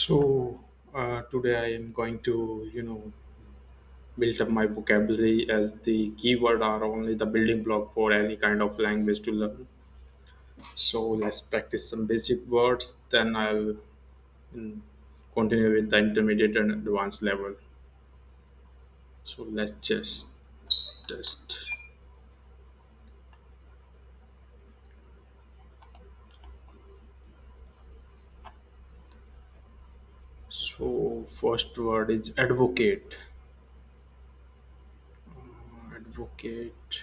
Today I am going to, build up my vocabulary as the keyword are only the building block for any kind of language to learn. So let's practice some basic words. Then I'll mm, continue with the intermediate and advanced level. So let's just test. So first word is advocate. Advocate.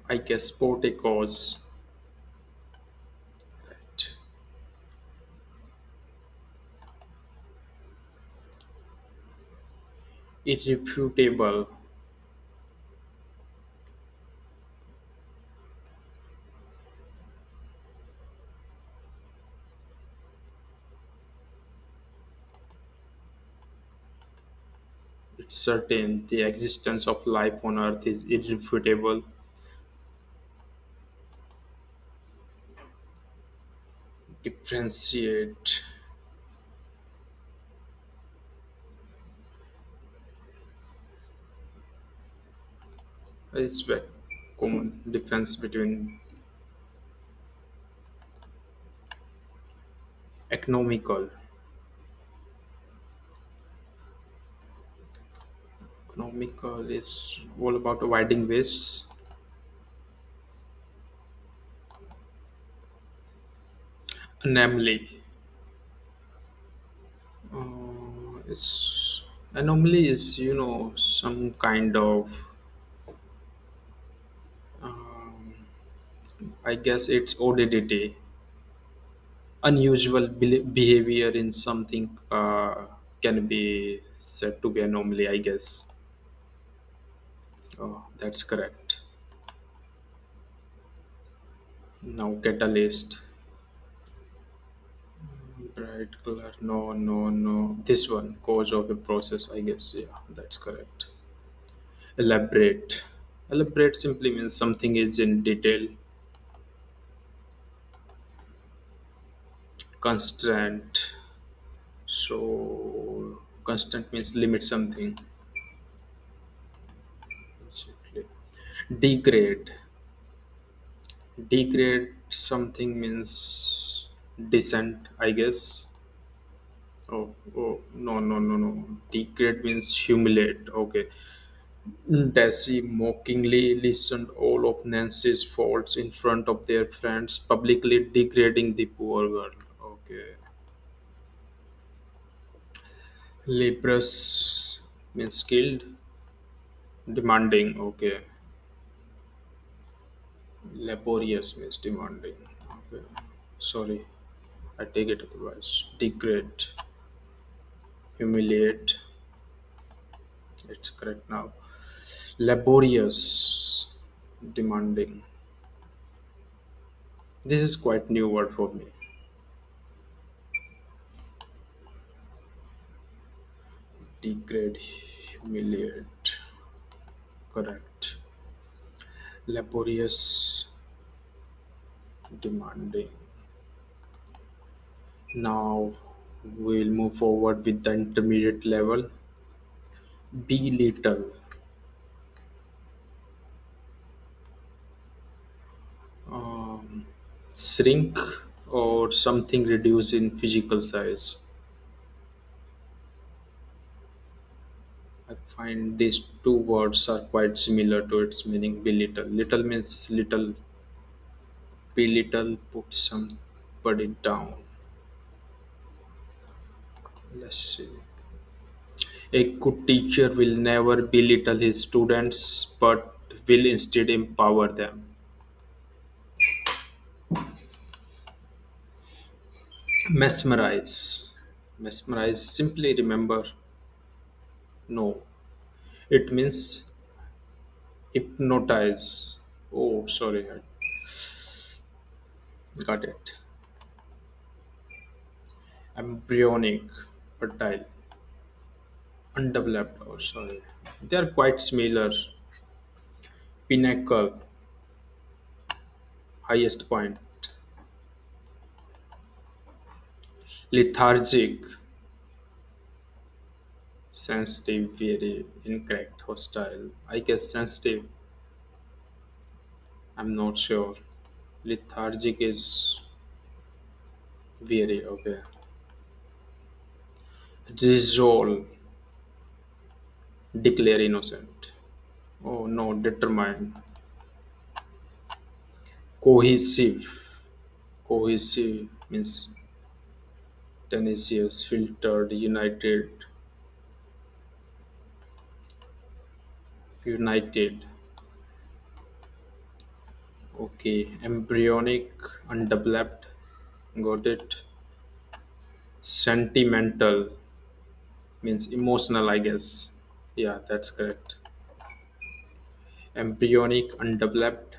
I guess support a cause. Right. Irrefutable. It's certain the existence of life on Earth is irrefutable. Differentiate. It's very common difference between economical. Economical is all about avoiding wastes. Anomaly. It's anomaly is some kind of um, I guess it's oddity, unusual behavior in something can be said to be anomaly. I guess. Oh, that's correct. Now catalyst. Bright color. No, no, no. This one, cause of a process, I guess. Yeah, that's correct. Elaborate. Elaborate simply means something is in detail. Constant. So, constant means limit something. Basically. Degrade. Degrade something means descent, I guess. Oh, oh, no, no, no, no. Degrade means humiliate. Okay. Daisy mockingly listened all of Nancy's faults in front of their friends, publicly degrading the poor girl. Okay. Leprous means skilled, demanding. Okay. Laborious means demanding. Okay. Sorry, I take it otherwise. Degrade, humiliate. It's correct now. Laborious, demanding. This is quite new word for me. Degrade, humiliate. Correct. Laborious, demanding. Now we'll move forward with the intermediate level. Belittle, um, shrink, or something reduced in physical size. I find these two words are quite similar to its meaning. Belittle. Little means little. Belittle, put somebody down. Let's see. A good teacher will never belittle his students, but will instead empower them. Mesmerize. Mesmerize, simply remember, no. It means hypnotize. Oh, sorry, I got it. Embryonic, fertile, undeveloped. Oh, sorry. They are quite similar. Pinnacle, highest point. Lethargic, sensitive, very incorrect, hostile. I guess sensitive. I'm not sure. Lethargic is very okay. Resolve, declare innocent. Oh no, determine. Cohesive. Cohesive means tenacious, filtered, united, united. Okay, embryonic, undeveloped. Got it. Sentimental means emotional, I guess. Yeah, that's correct. Embryonic, undeveloped.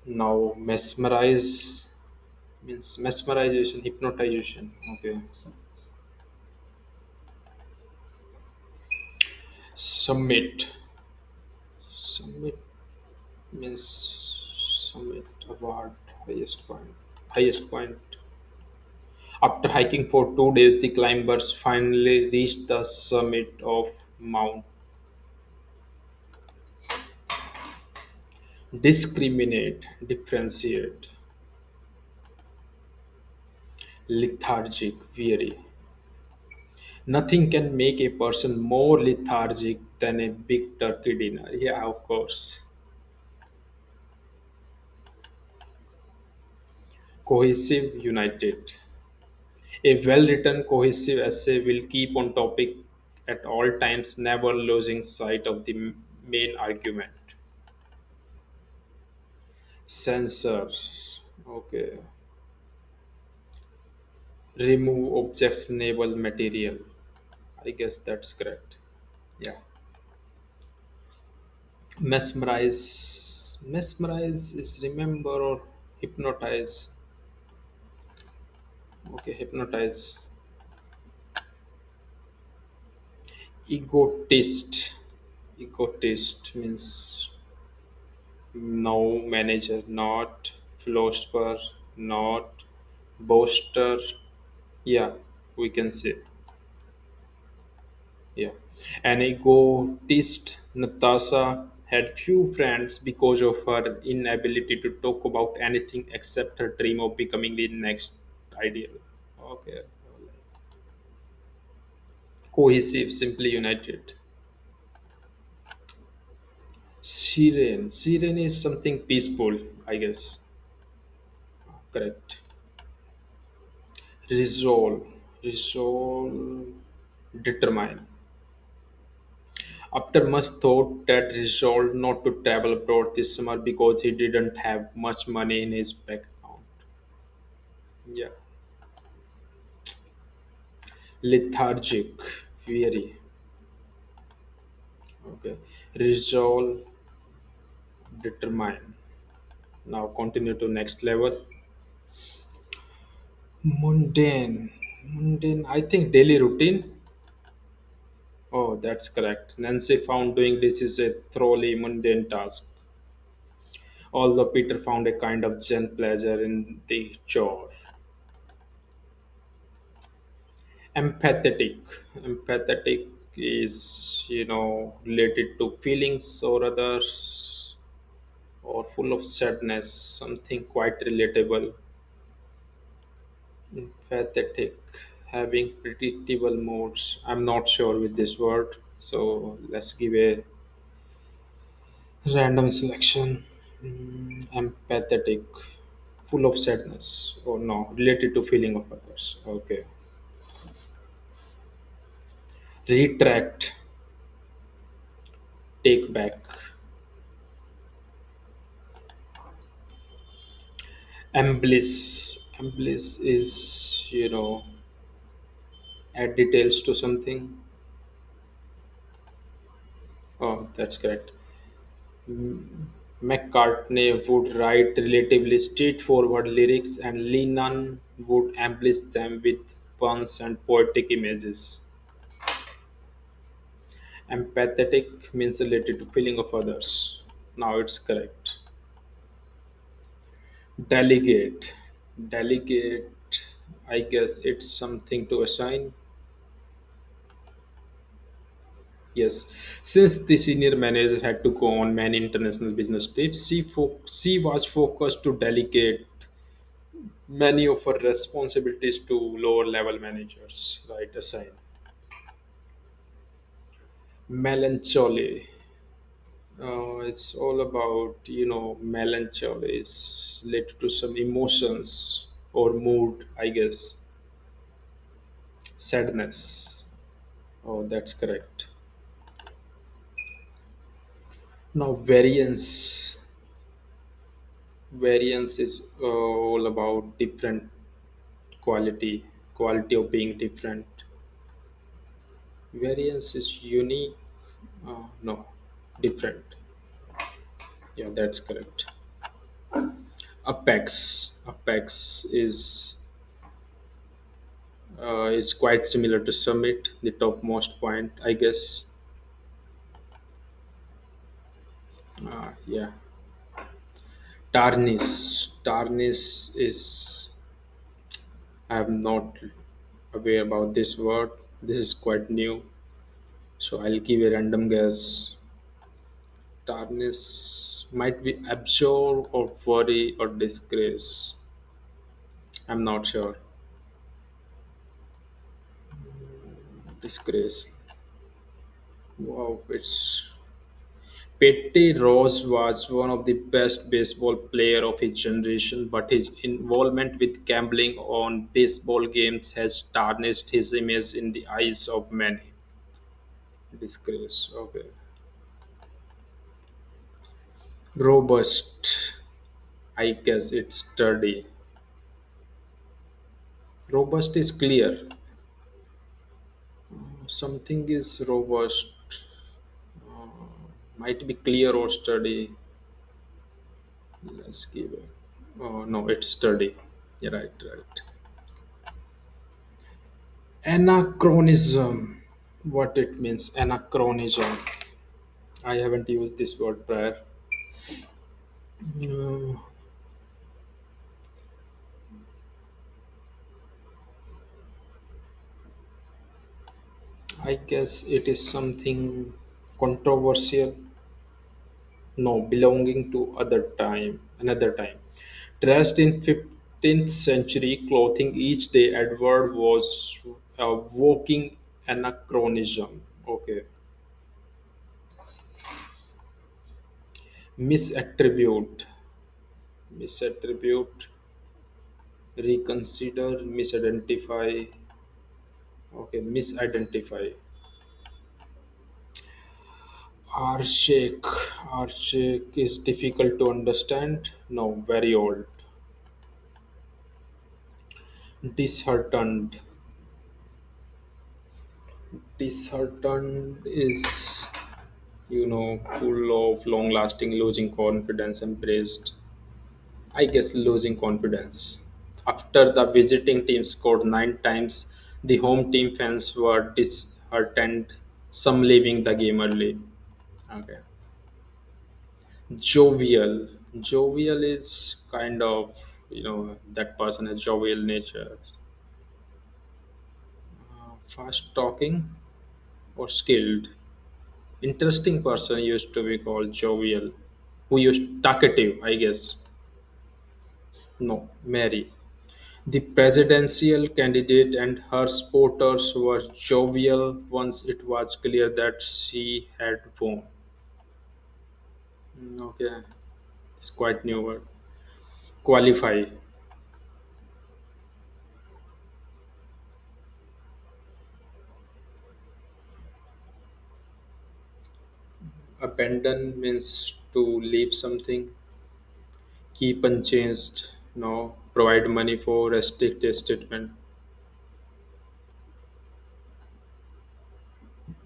Now, mesmerize means mesmerization, hypnotization. Okay. Summit. Summit means summit award, highest point. Highest point. After hiking for 2 days, the climbers finally reached the summit of Mount. Discriminate, differentiate, lethargic, weary. Nothing can make a person more lethargic than a big turkey dinner. Yeah, of course. Cohesive, united. A well written, cohesive essay will keep on topic at all times, never losing sight of the main argument. Censor. Okay. Remove objectionable material. I guess that's correct. Yeah. Mesmerize. Mesmerize is remember or hypnotize. Okay, hypnotize. Egotist. Egotist means no manager, not philosopher, not boaster. Yeah, we can say. Yeah. An egotist, Natasha had few friends because of her inability to talk about anything except her dream of becoming the next ideal. Okay. Cohesive, simply united. Siren. Siren is something peaceful, I guess. Correct. Resolve. Resolve. Determine. After much thought, Ted resolved not to travel abroad this summer because he didn't have much money in his bank account. Yeah. Lethargic. Weary. Okay. Resolve. Determine. Now continue to next level. Mundane. Mundane. I think daily routine. Oh, that's correct. Nancy found doing this is a thoroughly mundane task, although Peter found a kind of zen pleasure in the chore. Empathetic. Empathetic is, related to feelings or others or full of sadness, something quite relatable. Empathetic, having predictable moods. I'm not sure with this word, so let's give a random selection. Empathetic, full of sadness, or no, related to feeling of others. Okay. Retract, take back. Embellish. Embellish is, add details to something. Oh, that's correct. McCartney would write relatively straightforward lyrics, and Lennon would embellish them with puns and poetic images. Empathetic means related to feeling of others. Now it's correct. Delegate. Delegate. I guess it's something to assign. Yes, since the senior manager had to go on many international business trips, she was focused to delegate many of her responsibilities to lower level managers. Right, assign. Melancholy. It's all about, melancholy is related to some emotions or mood, I guess. Sadness. Oh, that's correct. Now, variance. Variance is all about different quality, quality of being different. Variance is unique. No, different. Yeah, that's correct. Apex is quite similar to summit, the topmost point, I guess. Yeah. Tarnish is, I'm not aware about this word. This is quite new, so I'll give a random guess. Tarnish might be absorb or worry or disgrace. I'm not sure. Disgrace. Wow, it's Petty Rose was one of the best baseball player of his generation, but his involvement with gambling on baseball games has tarnished his image in the eyes of many. Disgrace. Okay. Robust. I guess it's sturdy. Robust is clear. Something is robust. Might be clear or sturdy. Let's give it. Oh no, it's sturdy. Yeah, right, right. Anachronism. What it means? Anachronism. I haven't used this word prior. Uh, I guess it is something controversial. No, belonging to another time. Dressed in 15th century clothing each day, Edward was a walking anachronism. Okay. Misattribute. Misattribute. Reconsider. Misidentify. Okay. Misidentify. Archaic. Archaic is difficult to understand. No, very old. Disheartened. Disheartened is, full of long lasting losing confidence and praised. I guess losing confidence. After the visiting team scored 9 times, the home team fans were disheartened, some leaving the game early. Okay. Jovial. Jovial is kind of, that person has jovial nature. Fast talking or skilled. Interesting person used to be called jovial. Who used talkative, I guess. No, Mary. The presidential candidate and her supporters were jovial once it was clear that she had won. Okay, it's quite new word. Qualify. Abandon means to leave something. Keep unchanged. No. Provide money for restrict a statement.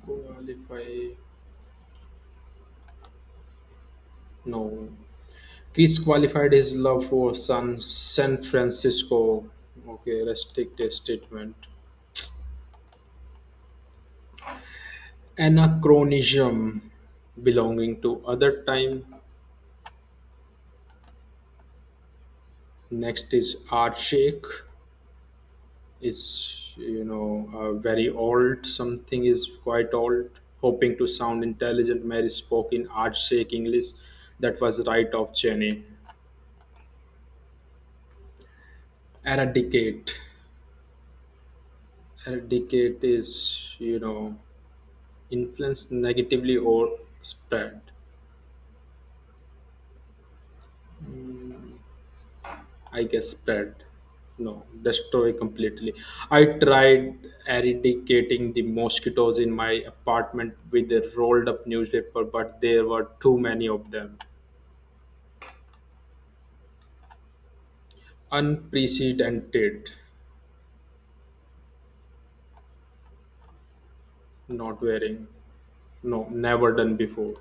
Qualify. No. Chris qualified his love for San Francisco. Okay, restrict a statement. Anachronism belonging to other time. Next is archaic. is very old. Something is quite old. Hoping to sound intelligent, Mary spoke in art-shake English that was right off Jenny. Eradicate. Eradicate is influence negatively or spread. I guess spread. No, destroy completely. I tried eradicating the mosquitoes in my apartment with a rolled up newspaper, but there were too many of them. Unprecedented. Not wearing. No, never done before.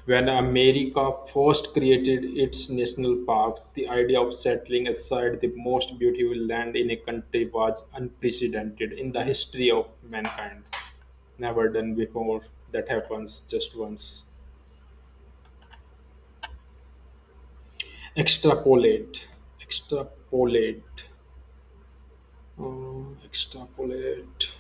When America first created its national parks, the idea of settling aside the most beautiful land in a country was unprecedented in the history of mankind. Never done before. That happens just once. Extrapolate. Extrapolate. Extrapolate.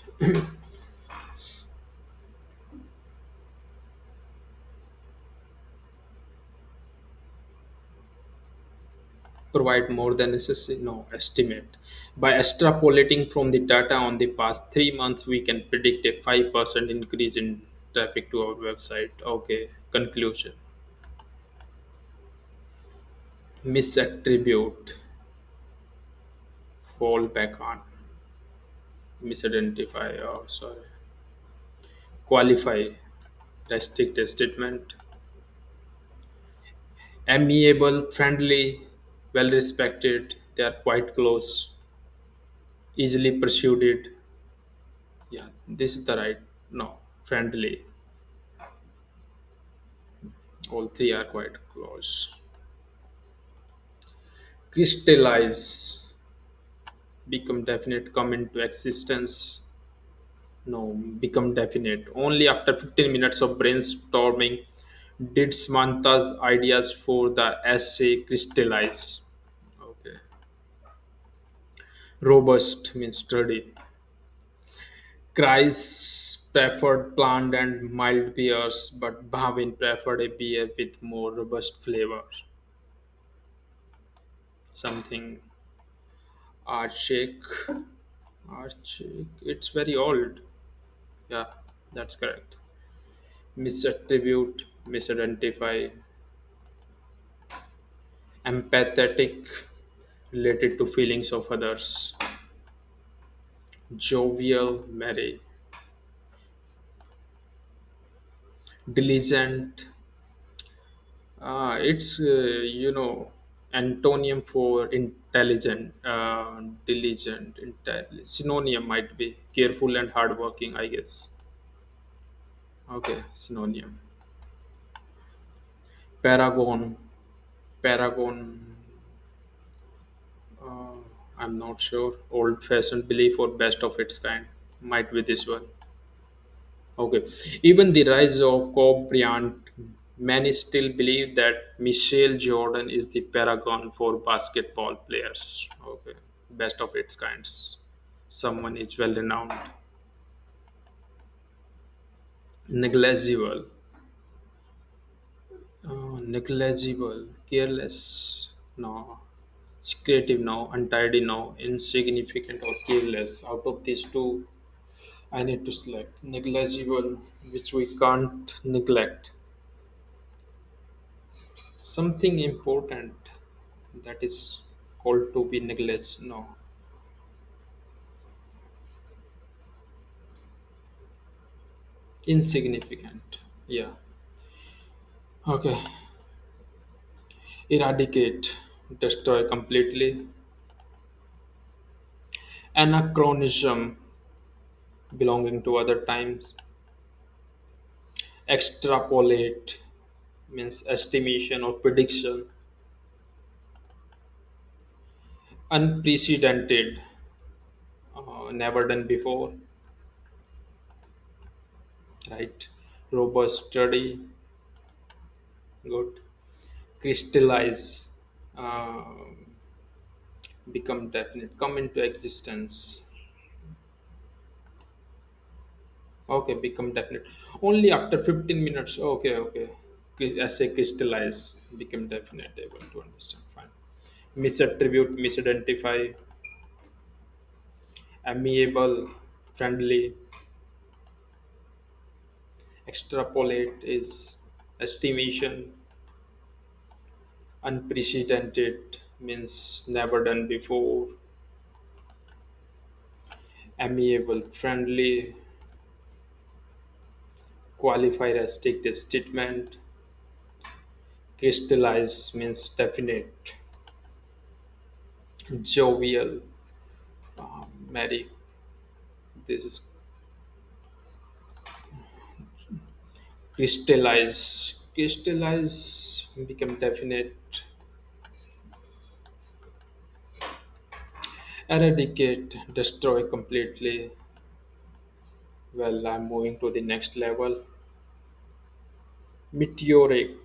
Provide more than necessary? No, estimate. By extrapolating from the data on the past 3 months, we can predict a 5% increase in traffic to our website. Okay, conclusion. Misattribute, fall back on, misidentify, or sorry, qualify, restrict a statement, amiable, friendly, well respected, they are quite close, easily persuaded. Yeah, this is the right. No, friendly. All three are quite close. Crystallize, become definite, come into existence. No, become definite. Only after 15 minutes of brainstorming did Samantha's ideas for the essay crystallize. Okay. Robust means sturdy. Chris preferred bland and mild beers, but Bhavin preferred a beer with more robust flavor. Something archaic. Archaic. It's very old. Yeah, that's correct. Misattribute, misidentify, empathetic, related to feelings of others, jovial, merry, diligent. It's antonium for intelligent, diligent, synonym might be careful and hardworking, I guess. Okay, synonym. Paragon, paragon. Uh, I'm not sure. Old-fashioned belief or best of its kind. Might be this one. Okay. Even the rise of Kobe Bryant, many still believe that Michael Jordan is the paragon for basketball players. Okay. Best of its kinds. Someone is well renowned. Negligible. Negligible. Careless. No. Secretive. No. Untidy. No. Insignificant or careless. Out of these two, I need to select negligible, which we can't neglect. Something important that is called to be neglected. No, insignificant. Yeah. Okay. Eradicate, destroy completely. Anachronism, belonging to other times. Extrapolate means estimation or prediction. Unprecedented, never done before. Right. Robust study, good. Crystallize, uh, become definite, come into existence. Okay, become definite. Only after 15 minutes. Okay, okay. Essay crystallize, become definite, able to understand. Fine. Misattribute, misidentify, amiable, friendly, extrapolate is estimation, unprecedented means never done before, amiable, friendly, qualified as strict statement, crystallize means definite, jovial, merry. This is crystallize. Crystallize become definite. Eradicate, destroy completely. Well, I'm moving to the next level. Meteoric.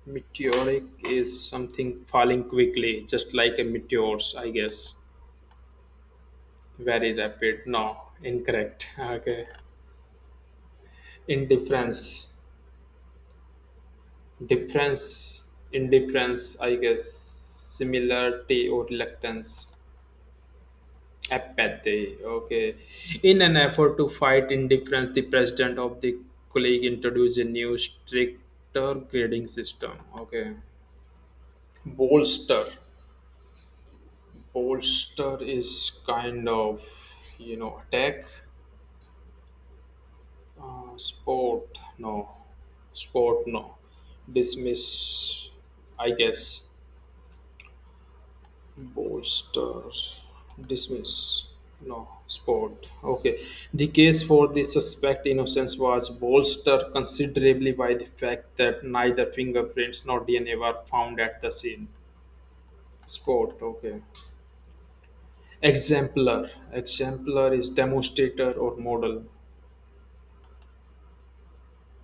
Meteoric is something falling quickly, just like a meteors, I guess. Very rapid. No, incorrect. Okay. Indifference. Difference. Indifference, I guess. Similarity or reluctance. Apathy. Okay. In an effort to fight indifference, the president of the colleague introduced a new stricter grading system. Okay. Bolster. Bolster is kind of, attack. Sport. No. Sport. No. Dismiss. I guess. Bolster. Dismiss. No. Sport. Okay. The case for the suspect innocence was bolstered considerably by the fact that neither fingerprints nor DNA were found at the scene. Sport. Okay. Exemplar. Exemplar is demonstrator or model.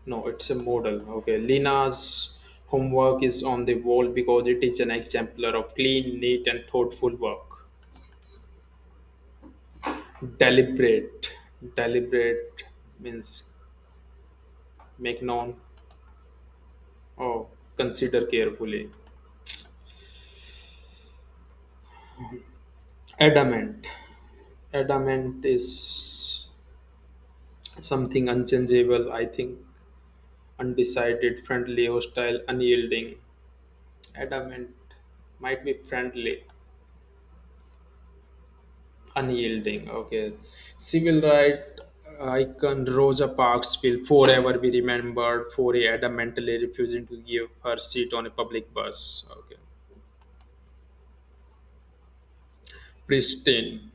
No, it's a model. Okay. Lina's homework is on the wall because it is an exemplar of clean, neat, and thoughtful work. Deliberate. Deliberate means make known. Oh, consider carefully. Adamant. Adamant is something unchangeable, I think. Undecided, friendly, hostile, unyielding. Adamant might be friendly. Unyielding. Okay. Civil right icon Rosa Parks will forever be remembered for adamantly refusing to give her seat on a public bus. Okay. Pristine.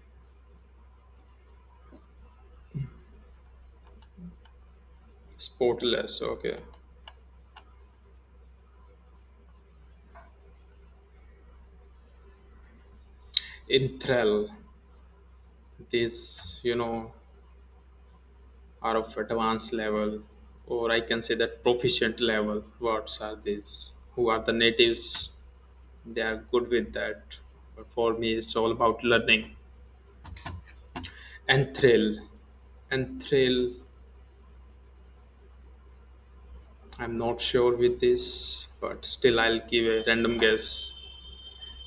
Spotless. Okay. Enthrall. These, are of advanced level, or I can say that proficient level. Words are these? Who are the natives? They are good with that. But for me, it's all about learning. And thrill. And thrill, I'm not sure with this, but still I'll give a random guess.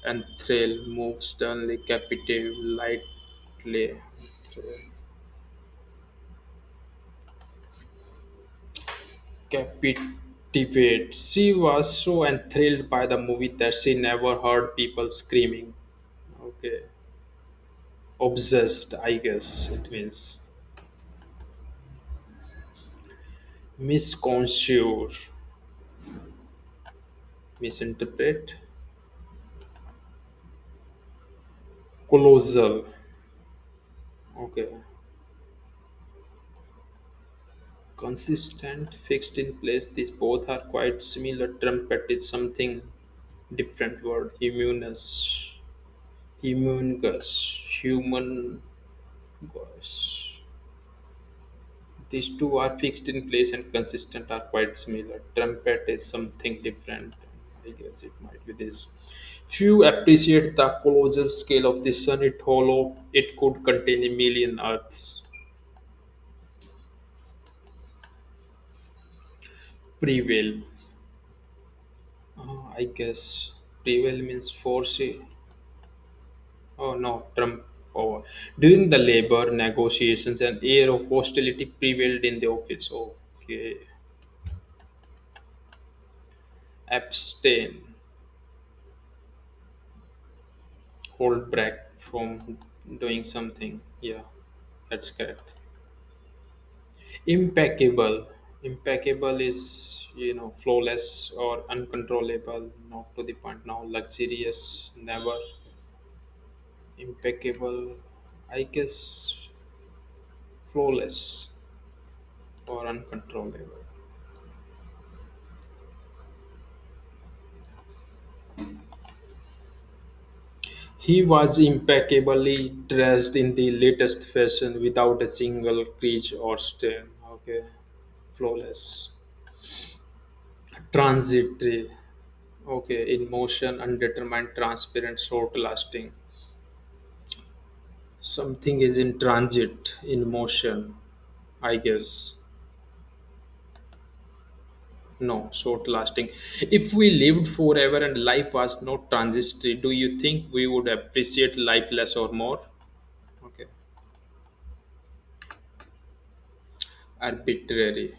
And thrill moves sternly, captive, lightly. Captivate. She was so enthralled by the movie that she never heard people screaming. Okay. Obsessed, I guess it means. Misconstrue. Misinterpret. Colossal. Okay. Consistent, fixed in place. These both are quite similar. Trumpet is something different word. Immunus. Humongous. Human. Gosh. These two are fixed in place and consistent are quite similar. Trumpet is something different. I guess it might be this. Few appreciate the colossal scale of the sun. It hollow. It could contain a million Earths. Prevail. I guess prevail means foresee. Oh no, Trump power. During the labor negotiations, an air of hostility prevailed in the office. Okay. Abstain. Hold back from doing something. Yeah, that's correct. Impeccable. Impeccable is, flawless or uncontrollable, not to the point now. Luxurious, never. Impeccable, I guess, flawless or uncontrollable. He was impeccably dressed in the latest fashion without a single crease or stain. Okay, flawless. Transitory. Okay, in motion, undetermined, transparent, short lasting. Something is in transit, in motion, I guess. No, short lasting. If we lived forever and life was not transitory, do you think we would appreciate life less or more? Okay. Arbitrary.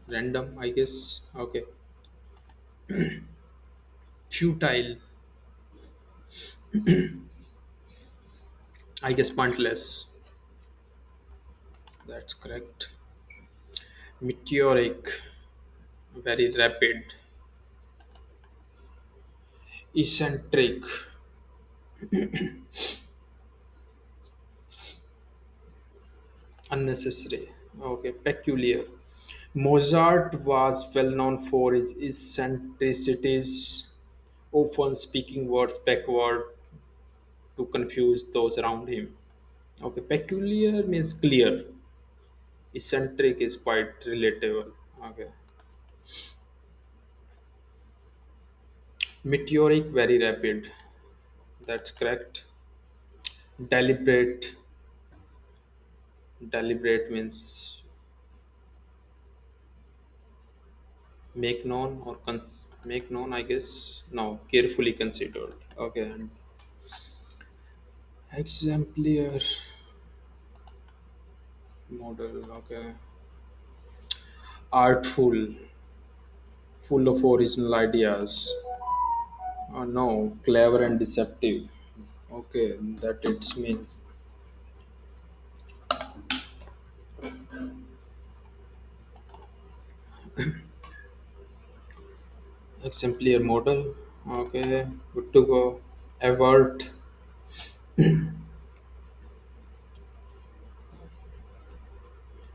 Random, I guess. Okay. Futile, I guess. Pointless. That's correct. Meteoric, very rapid. Eccentric, unnecessary. Okay. Peculiar. Mozart was well known for his eccentricities, often speaking words backward to confuse those around him. Okay, peculiar means clear. Eccentric is quite relatable. Okay. Meteoric, very rapid. That's correct. Deliberate. Deliberate means make known or make known, I guess. No, carefully considered. Okay. And exemplar model. Okay. Artful, full of original ideas. No, clever and deceptive. Okay, that it's mean. Exemplar model. Okay, good to go. Avert.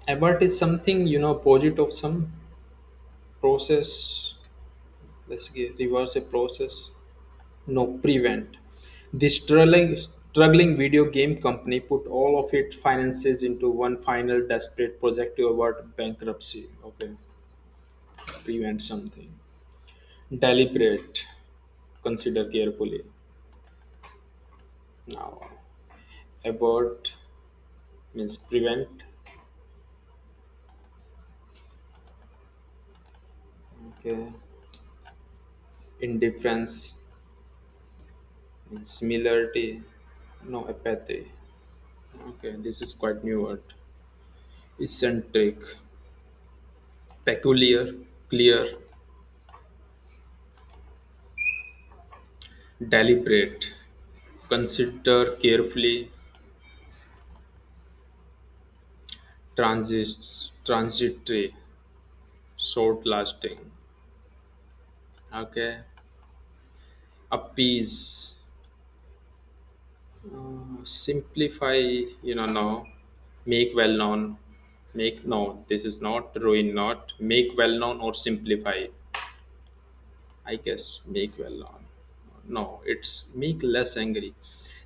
Avert is something, opposite of some process. Let's get reverse a process. No, prevent. The struggling video game company put all of its finances into one final desperate project to avert bankruptcy. Okay, prevent something. Deliberate. Consider carefully. Now, avert means prevent. Okay. Indifference means similarity. No, apathy. Okay, this is quite new word. Eccentric. Peculiar. Clear. Deliberate. Consider carefully. Transitory. Short lasting. Okay. Appease. Simplify, no. Make well known. Make, no, this is not ruin, not. Make well known or simplify. I guess make well known. No, it's make less angry.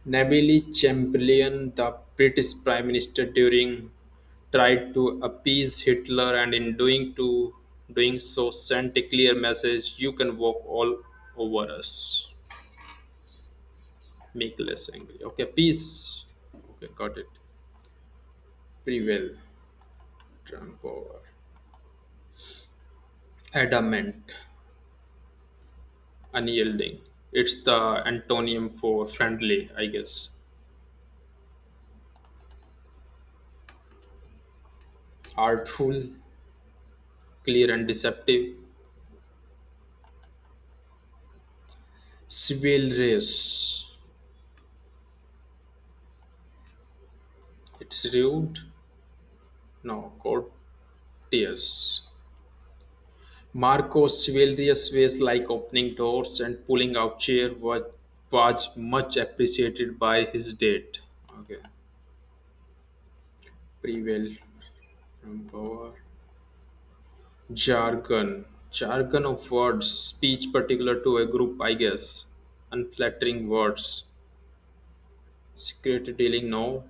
Neville Chamberlain, the British Prime Minister, during tried to appease Hitler, and in doing so sent a clear message: you can walk all over us. Make less angry. Okay, peace. Okay, got it. Prevail, trump over. Adamant, unyielding. It's the antonym for friendly, I guess. Artful, clear and deceptive. Chivalrous, it's rude. No, courteous. Marco's chivalrous ways like opening doors and pulling out chair was much appreciated by his date. Okay. Prevail from power. Jargon. Jargon of words. Speech particular to a group, I guess. Unflattering words. Secret dealing, no.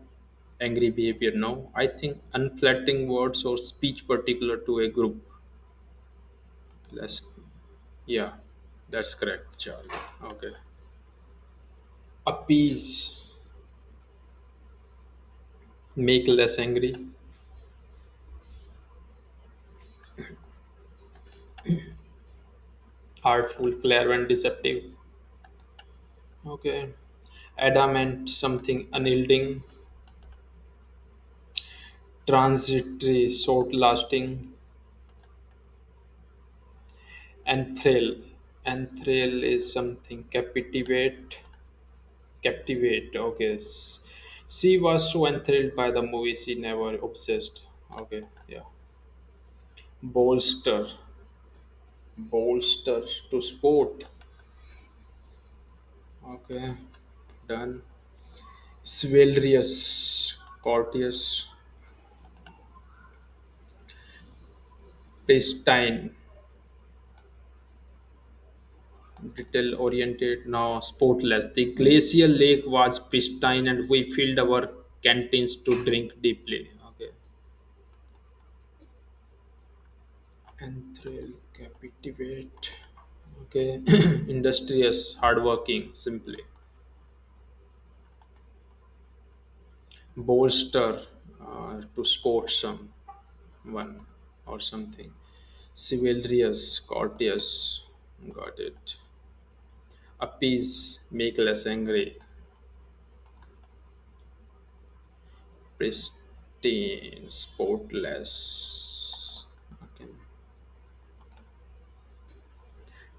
Angry behavior, no. I think unflattering words or speech particular to a group. Less. Yeah, that's correct, Jargon. Okay. Appease. Make less angry. Artful, clever, and deceptive. Okay. Adamant, something unyielding. Transitory, short lasting. Enthrall. Enthrall is something captivate. Captivate. Okay. She was so enthralled by the movie, she never obsessed. Okay. Yeah. Bolster. Bolster to sport. Okay. Done. Chivalrous. Courteous. Pristine. Detail oriented, now sportless. The glacial lake was pristine and we filled our canteens to drink deeply. Okay. Enthrall, captivate. Okay. Industrious, hardworking, simply. Bolster, to sport someone or something. Chivalrous, courteous. Got it. Appease, make less angry. Pristine, spotless. Okay.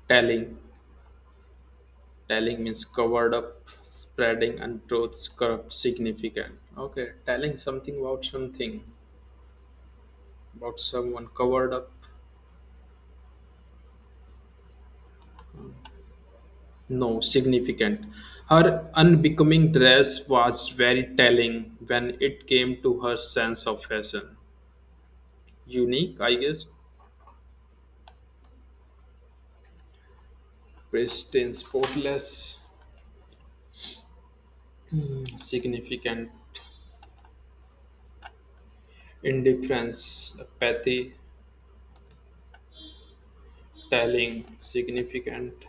Telling. Telling means covered up, spreading untruths, corrupt, significant. Okay, telling something about someone covered up. No, significant. Her unbecoming dress was very telling when it came to her sense of fashion. Unique, I guess. Pristine, spotless, significant, indifference, apathy, telling, significant,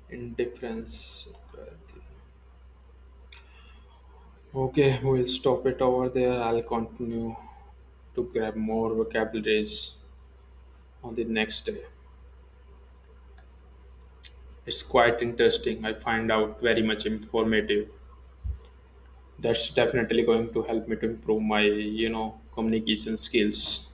indifference, apathy. Okay, we'll stop it over there. I'll continue to grab more vocabularies on the next day. It's quite interesting. I find out very much informative. That's definitely going to help me to improve my, communication skills.